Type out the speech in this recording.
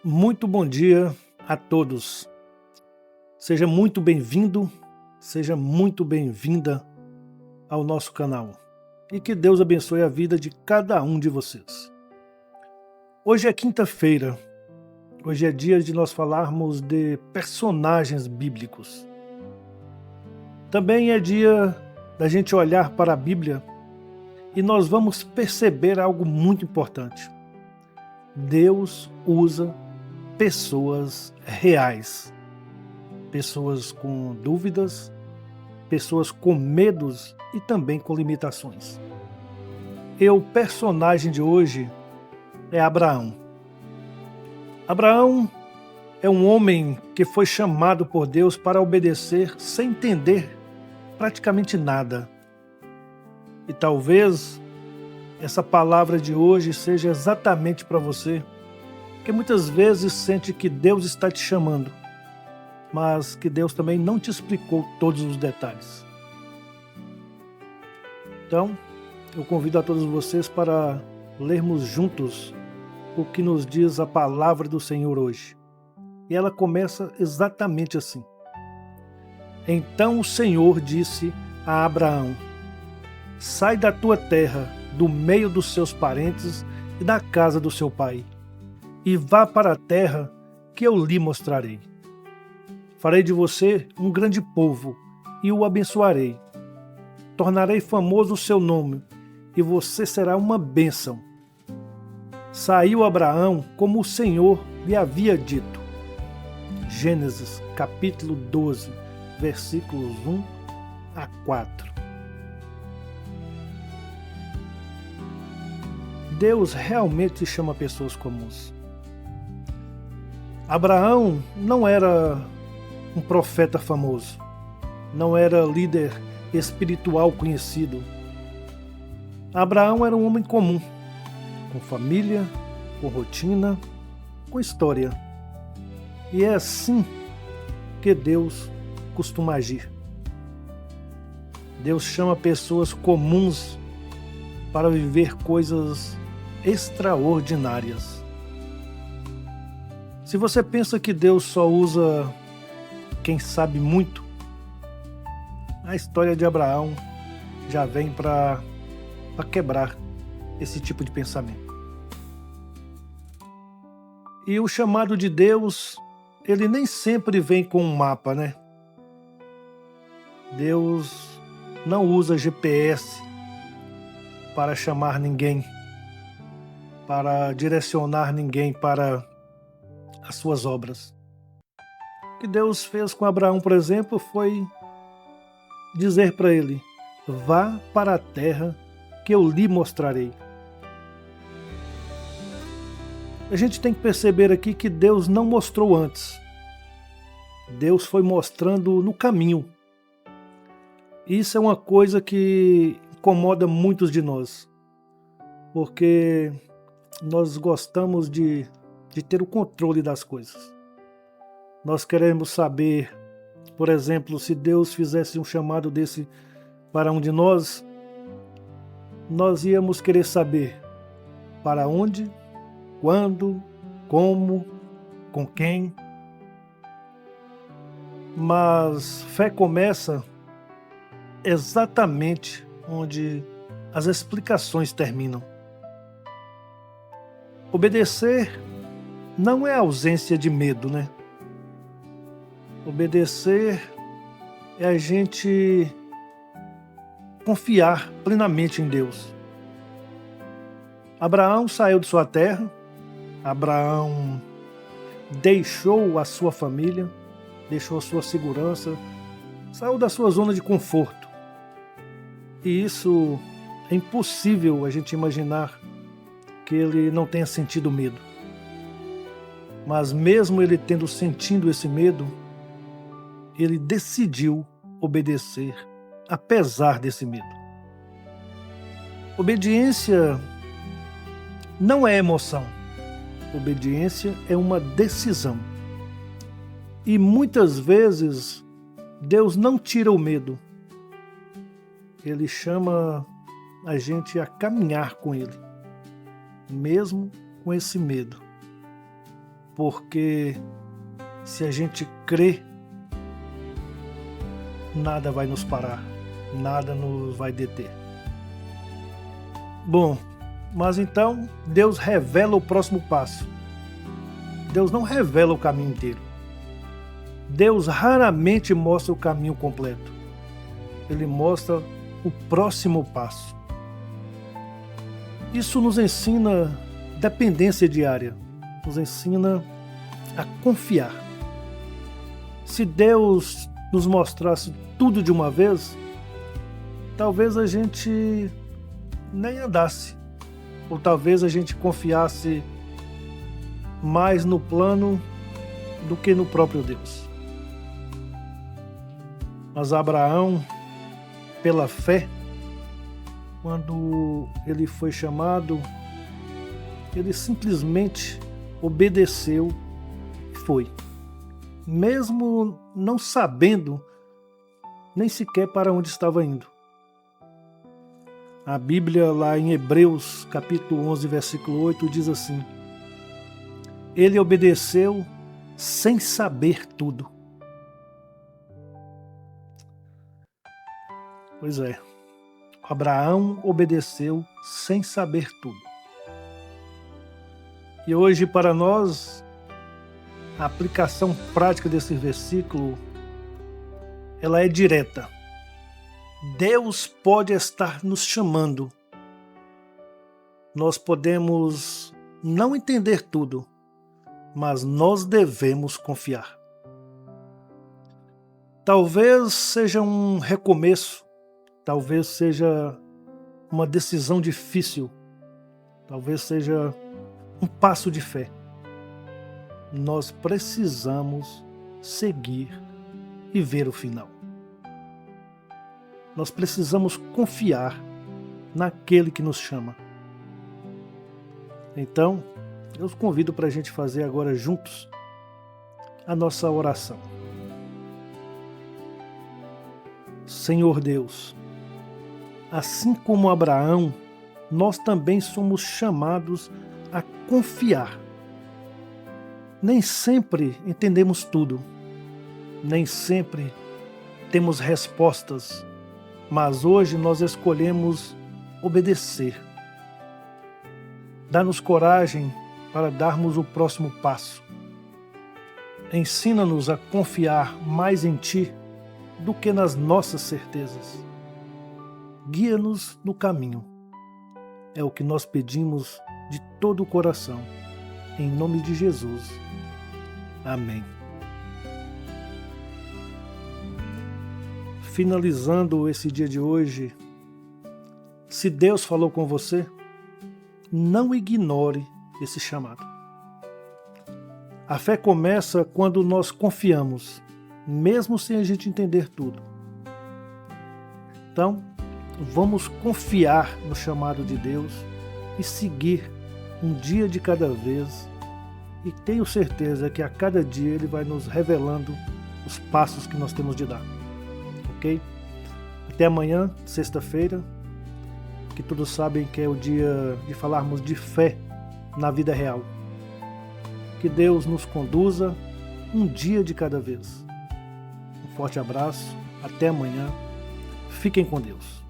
Muito bom dia a todos. Seja muito bem-vindo, seja muito bem-vinda ao nosso canal. E que Deus abençoe a vida de cada um de vocês. Hoje é quinta-feira. Hoje é dia de nós falarmos de personagens bíblicos. Também é dia da gente olhar para a Bíblia e nós vamos perceber algo muito importante. Deus usa pessoas reais, pessoas com dúvidas, pessoas com medos e também com limitações. E o personagem de hoje é Abraão. Abraão é um homem que foi chamado por Deus para obedecer sem entender praticamente nada. E talvez essa palavra de hoje seja exatamente para você, que muitas vezes sente que Deus está te chamando, mas que Deus também não te explicou todos os detalhes. Então, eu convido a todos vocês para lermos juntos o que nos diz a palavra do Senhor hoje. E ela começa exatamente assim. Então o Senhor disse a Abraão: sai da tua terra, do meio dos seus parentes e da casa do seu pai, e vá para a terra que eu lhe mostrarei. Farei de você um grande povo e o abençoarei. Tornarei famoso o seu nome e você será uma bênção. Saiu Abraão como o Senhor lhe havia dito. Gênesis capítulo 12, versículos 1 a 4. Deus realmente chama pessoas comuns. Abraão não era um profeta famoso, não era líder espiritual conhecido. Abraão era um homem comum, com família, com rotina, com história. E é assim que Deus costuma agir. Deus chama pessoas comuns para viver coisas extraordinárias. Se você pensa que Deus só usa quem sabe muito, a história de Abraão já vem para quebrar esse tipo de pensamento. E o chamado de Deus, ele nem sempre vem com um mapa, né? Deus não usa GPS para chamar ninguém, para direcionar ninguém para as suas obras. O que Deus fez com Abraão, por exemplo, foi dizer para ele: vá para a terra que eu lhe mostrarei. A gente tem que perceber aqui que Deus não mostrou antes. Deus foi mostrando no caminho. Isso é uma coisa que incomoda muitos de nós, porque nós gostamos de ter o controle das coisas. Nós queremos saber, por exemplo, se Deus fizesse um chamado desse para um de nós, nós íamos querer saber para onde, quando, como, com quem. Mas fé começa exatamente onde as explicações terminam. Obedecer não é ausência de medo, né? Obedecer é a gente confiar plenamente em Deus. Abraão saiu de sua terra, Abraão deixou a sua família, deixou a sua segurança, saiu da sua zona de conforto. E isso é impossível a gente imaginar que ele não tenha sentido medo. Mas mesmo ele tendo sentido esse medo, ele decidiu obedecer apesar desse medo. Obediência não é emoção. Obediência é uma decisão. E muitas vezes Deus não tira o medo. Ele chama a gente a caminhar com Ele, mesmo com esse medo. porque se a gente crê, nada vai nos parar, nada nos vai deter. Bom, mas então Deus revela o próximo passo. Deus não revela o caminho inteiro. Deus raramente mostra o caminho completo. Ele mostra o próximo passo. Isso nos ensina dependência diária, nos ensina a confiar. Se Deus nos mostrasse tudo de uma vez, talvez a gente nem andasse, ou talvez a gente confiasse mais no plano do que no próprio Deus. Mas Abraão, pela fé, quando ele foi chamado, ele simplesmente obedeceu e foi, mesmo não sabendo nem sequer para onde estava indo. A Bíblia, lá em Hebreus, capítulo 11, versículo 8, diz assim: ele obedeceu sem saber tudo. Pois é, Abraão obedeceu sem saber tudo. E hoje, para nós, a aplicação prática desse versículo, ela é direta. Deus pode estar nos chamando. Nós podemos não entender tudo, mas nós devemos confiar. Talvez seja um recomeço, talvez seja uma decisão difícil, talvez seja um passo de fé. Nós precisamos seguir e ver o final. Nós precisamos confiar naquele que nos chama. Então, eu os convido para a gente fazer agora juntos a nossa oração. Senhor Deus, assim como Abraão, nós também somos chamados a confiar. Nem sempre entendemos tudo, nem sempre temos respostas, mas hoje nós escolhemos obedecer. Dá-nos coragem para darmos o próximo passo. Ensina-nos a confiar mais em Ti do que nas nossas certezas. Guia-nos no caminho. É o que nós pedimos de todo o coração. Em nome de Jesus. Amém. Finalizando esse dia de hoje, se Deus falou com você, não ignore esse chamado. A fé começa quando nós confiamos, mesmo sem a gente entender tudo. Então, vamos confiar no chamado de Deus e seguir um dia de cada vez, e tenho certeza que a cada dia Ele vai nos revelando os passos que nós temos de dar. Ok? Até amanhã, sexta-feira, que todos sabem que é o dia de falarmos de fé na vida real. Que Deus nos conduza um dia de cada vez. Um forte abraço, até amanhã, fiquem com Deus.